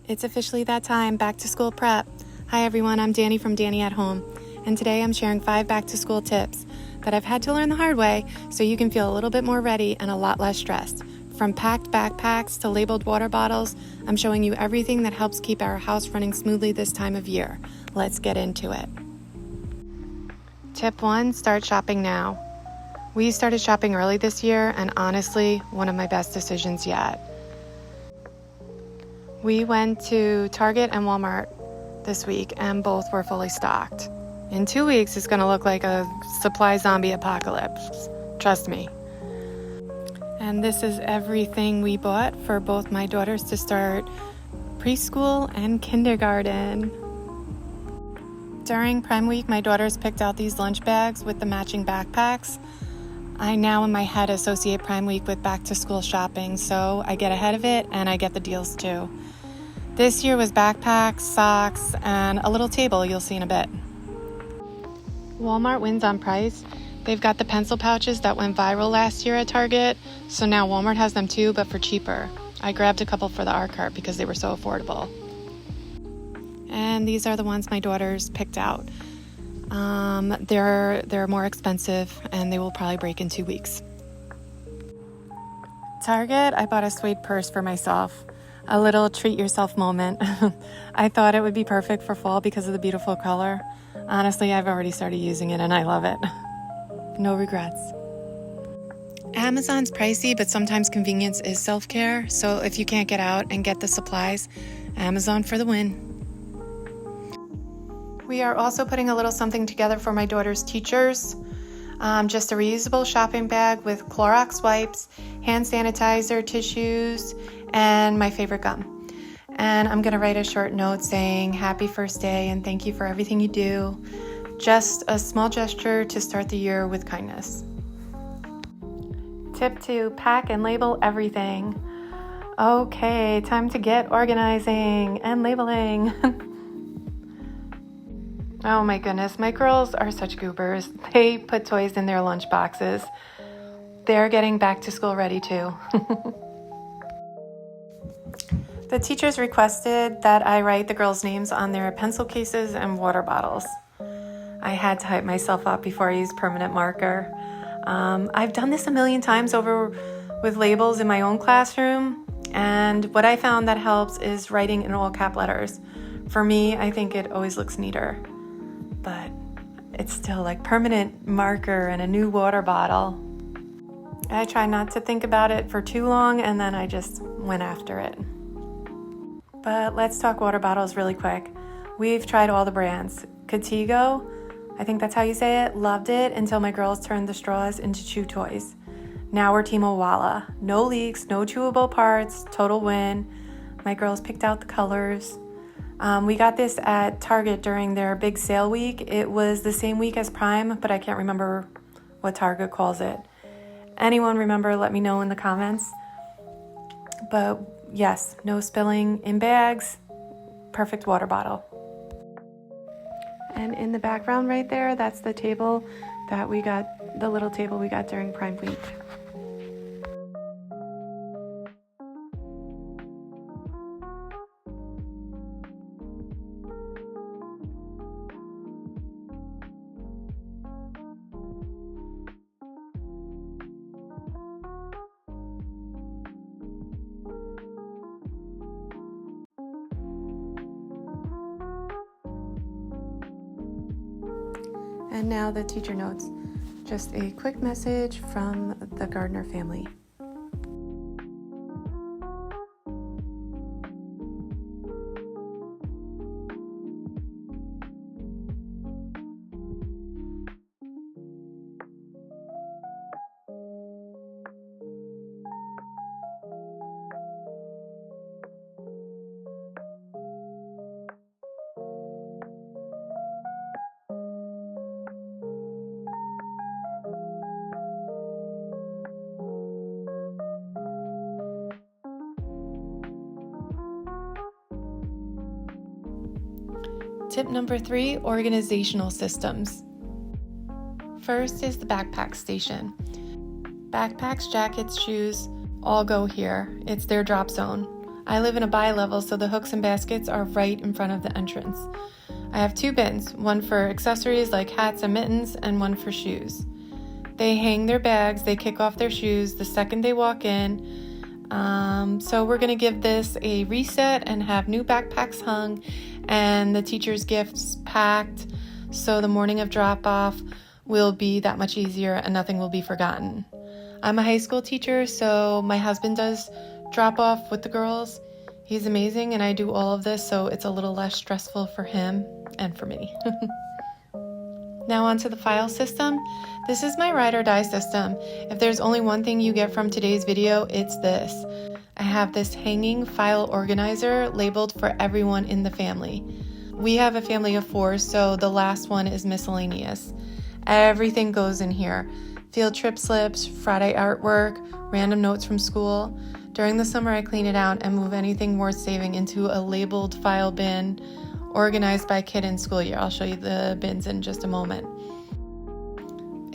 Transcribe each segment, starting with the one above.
It's officially that time, back to school prep. Hi everyone, I'm Danny from Danny at Home, and today I'm sharing 5 back to school tips that I've had to learn the hard way so you can feel a little bit more ready and a lot less stressed. From packed backpacks to labeled water bottles, I'm showing you everything that helps keep our house running smoothly this time of year. Let's get into it. Tip 1, start shopping now. We started shopping early this year, and honestly, one of my best decisions yet. We went to Target and Walmart this week, and both were fully stocked. In 2 weeks, it's going to look like a supply zombie apocalypse. Trust me. And this is everything we bought for both my daughters to start preschool and kindergarten. During Prime Week, my daughters picked out these lunch bags with the matching backpacks. I now in my head associate Prime Week with back to school shopping, so I get ahead of it and I get the deals too. This year was backpacks, socks, and a little table you'll see in a bit. Walmart wins on price. They've got the pencil pouches that went viral last year at Target, so now Walmart has them too, but for cheaper. I grabbed a couple for the art cart because they were so affordable. And these are the ones my daughters picked out. They're more expensive and they will probably break in 2 weeks. Target, I bought a suede purse for myself. A little treat yourself moment. I thought it would be perfect for fall because of the beautiful color. Honestly, I've already started using it and I love it. No regrets. Amazon's pricey, but sometimes convenience is self-care. So if you can't get out and get the supplies, Amazon for the win. We are also putting a little something together for my daughter's teachers. Just a reusable shopping bag with Clorox wipes, hand sanitizer, tissues, and my favorite gum. And I'm going to write a short note saying happy first day and thank you for everything you do. Just a small gesture to start the year with kindness. Tip 2, pack and label everything. Okay, time to get organizing and labeling. Oh my goodness, my girls are such goobers. They put toys in their lunch boxes. They're getting back to school ready too. The teachers requested that I write the girls' names on their pencil cases and water bottles. I had to hype myself up before I used permanent marker. I've done this a million times over with labels in my own classroom, and what I found that helps is writing in all cap letters. For me, I think it always looks neater, but it's still like permanent marker and a new water bottle. I try not to think about it for too long, and then I just went after it. But let's talk water bottles really quick. We've tried all the brands. Contigo, I think that's how you say it, loved it until my girls turned the straws into chew toys. Now we're Team Owala. No leaks, no chewable parts, total win. My girls picked out the colors. We got this at Target during their big sale week. It was the same week as Prime, but I can't remember what Target calls it. Anyone remember, let me know in the comments. But yes, no spilling in bags, perfect water bottle. And in the background right there, that's the table that we got, the little table we got during Prime Week. And now the teacher notes. Just a quick message from the Gardner family. Tip number 3, organizational systems. First is the backpack station. Backpacks, jackets, shoes, all go here. It's their drop zone. I live in a bi-level, so the hooks and baskets are right in front of the entrance. I have 2 bins, one for accessories like hats and mittens, and one for shoes. They hang their bags, they kick off their shoes the second they walk in. So we're gonna give this a reset and have new backpacks hung and the teacher's gifts packed, so the morning of drop-off will be that much easier and nothing will be forgotten. I'm a high school teacher, so my husband does drop-off with the girls. He's amazing, and I do all of this, so it's a little less stressful for him and for me. Now onto the file system. This is my ride or die system. If there's only one thing you get from today's video, it's this. I have this hanging file organizer labeled for everyone in the family. We have a family of 4, so the last one is miscellaneous. Everything goes in here. Field trip slips, Friday artwork, random notes from school. During the summer, I clean it out and move anything worth saving into a labeled file bin organized by kid and school year. I'll show you the bins in just a moment.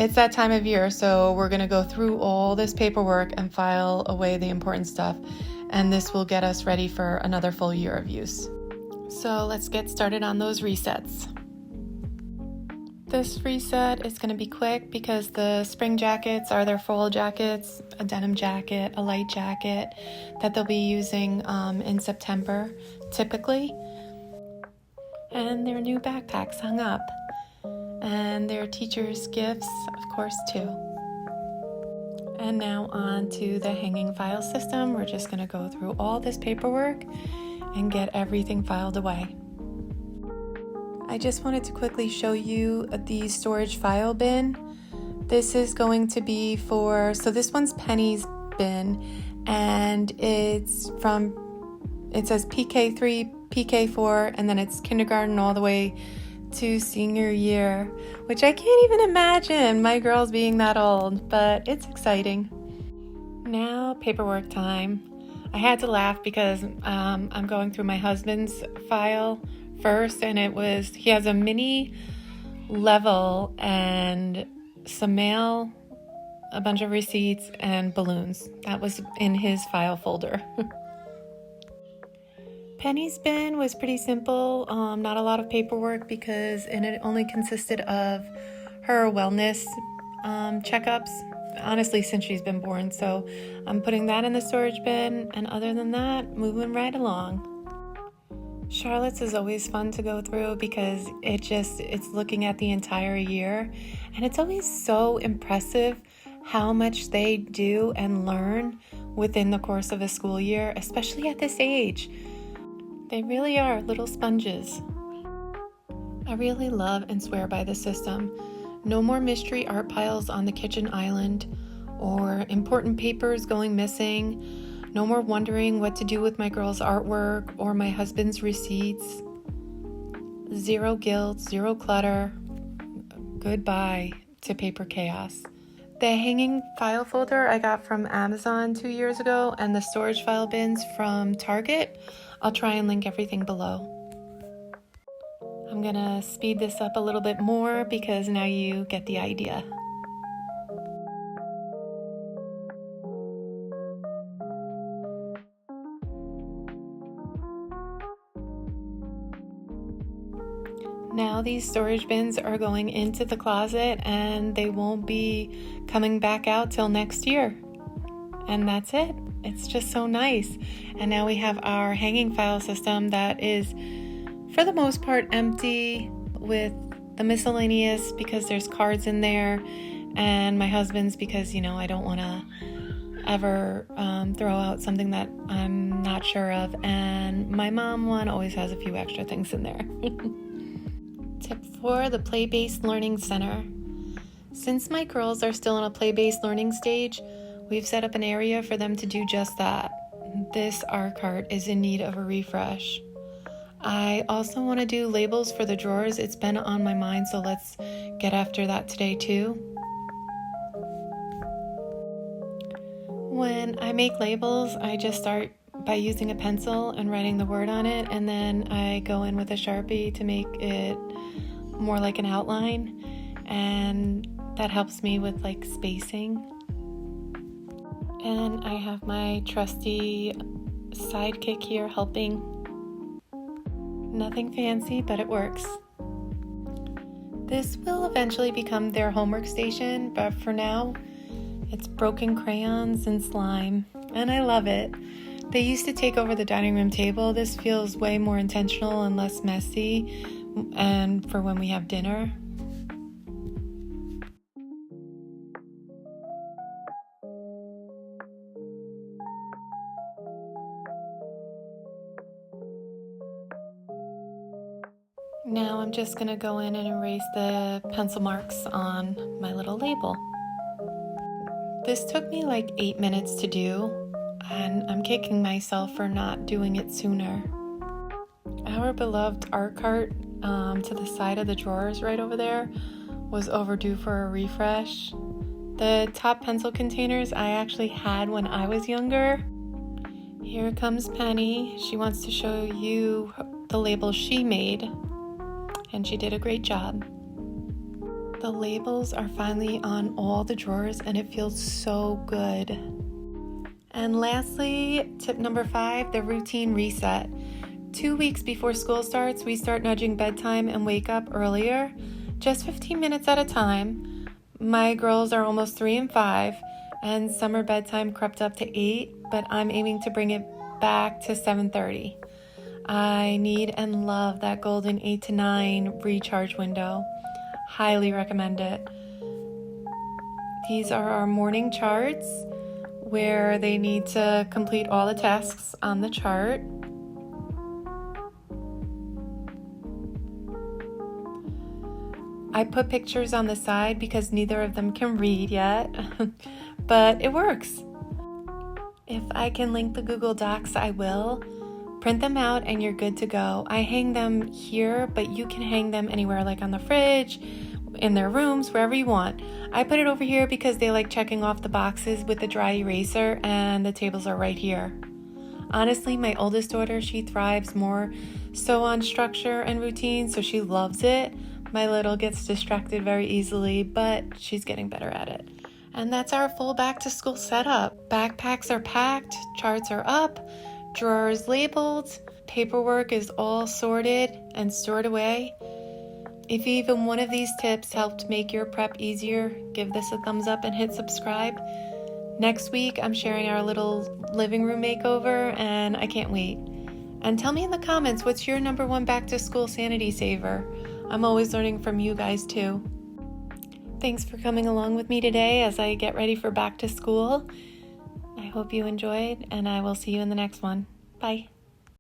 It's that time of year, so we're going to go through all this paperwork and file away the important stuff, and this will get us ready for another full year of use. So let's get started on those resets. This reset is going to be quick because the spring jackets are their fall jackets, a denim jacket, a light jacket that they'll be using in September typically. And their new backpacks hung up. And their teachers' gifts, of course, too. And now on to the hanging file system. We're just going to go through all this paperwork and get everything filed away. I just wanted to quickly show you the storage file bin. This is going to be so this one's Penny's bin, and it says PK3, PK4, and then it's kindergarten all the way to senior year, which I can't even imagine my girls being that old, but it's exciting. Now, paperwork time. I had to laugh because I'm going through my husband's file first, and he has a mini level and some mail, a bunch of receipts, and balloons. That was in his file folder. Penny's bin was pretty simple, not a lot of paperwork and it only consisted of her wellness checkups, honestly, since she's been born. So I'm putting that in the storage bin, and other than that, moving right along. Charlotte's is always fun to go through because it's looking at the entire year, and it's always so impressive how much they do and learn within the course of a school year, especially at this age. They really are little sponges. I really love and swear by this system. No more mystery art piles on the kitchen island or important papers going missing. No more wondering what to do with my girls' artwork or my husband's receipts. Zero guilt, zero clutter. Goodbye to paper chaos. The hanging file folder I got from Amazon 2 years ago, and the storage file bins from Target. I'll try and link everything below. I'm gonna speed this up a little bit more because now you get the idea. Now these storage bins are going into the closet, and they won't be coming back out till next year. And that's it. It's just so nice. And now we have our hanging file system that is, for the most part, empty, with the miscellaneous because there's cards in there, and my husband's because, I don't want to ever throw out something that I'm not sure of, and my mom one always has a few extra things in there. Tip 4, the Play-Based Learning Center. Since my girls are still in a play-based learning stage, we've set up an area for them to do just that. This art cart is in need of a refresh. I also want to do labels for the drawers. It's been on my mind, so let's get after that today too. When I make labels, I just start by using a pencil and writing the word on it, and then I go in with a Sharpie to make it more like an outline, and that helps me with spacing. And I have my trusty sidekick here helping. Nothing fancy, but it works. This will eventually become their homework station, but for now, it's broken crayons and slime, and I love it. They used to take over the dining room table. This feels way more intentional and less messy, and for when we have dinner. Now I'm just going to go in and erase the pencil marks on my little label. This took me like 8 minutes to do, and I'm kicking myself for not doing it sooner. Our beloved art cart to the side of the drawers right over there was overdue for a refresh. The top pencil containers I actually had when I was younger. Here comes Penny. She wants to show you the labels she made. And she did a great job. The labels are finally on all the drawers and it feels so good. And lastly, tip number 5, the routine reset. 2 weeks before school starts, we start nudging bedtime and wake up earlier, just 15 minutes at a time. My girls are almost 3 and 5, and summer bedtime crept up to 8, but I'm aiming to bring it back to 7:30. I need and love that golden 8 to 9 recharge window. Highly recommend it. These are our morning charts where they need to complete all the tasks on the chart. I put pictures on the side because neither of them can read yet, but it works. If I can link the Google Docs, I will. Print them out and you're good to go. I hang them here, but you can hang them anywhere, like on the fridge, in their rooms, wherever you want. I put it over here because they like checking off the boxes with the dry eraser, and the tables are right here. Honestly, my oldest daughter, she thrives more so on structure and routine, so she loves it. My little gets distracted very easily, but she's getting better at it. And that's our full back to school setup. Backpacks are packed, charts are up, drawers labeled, paperwork is all sorted and stored away. If even one of these tips helped make your prep easier, give this a thumbs up and hit subscribe. Next week, I'm sharing our little living room makeover, and I can't wait. And tell me in the comments, what's your number 1 back to school sanity saver? I'm always learning from you guys too. Thanks for coming along with me today as I get ready for back to school. I hope you enjoyed, and I will see you in the next one. Bye.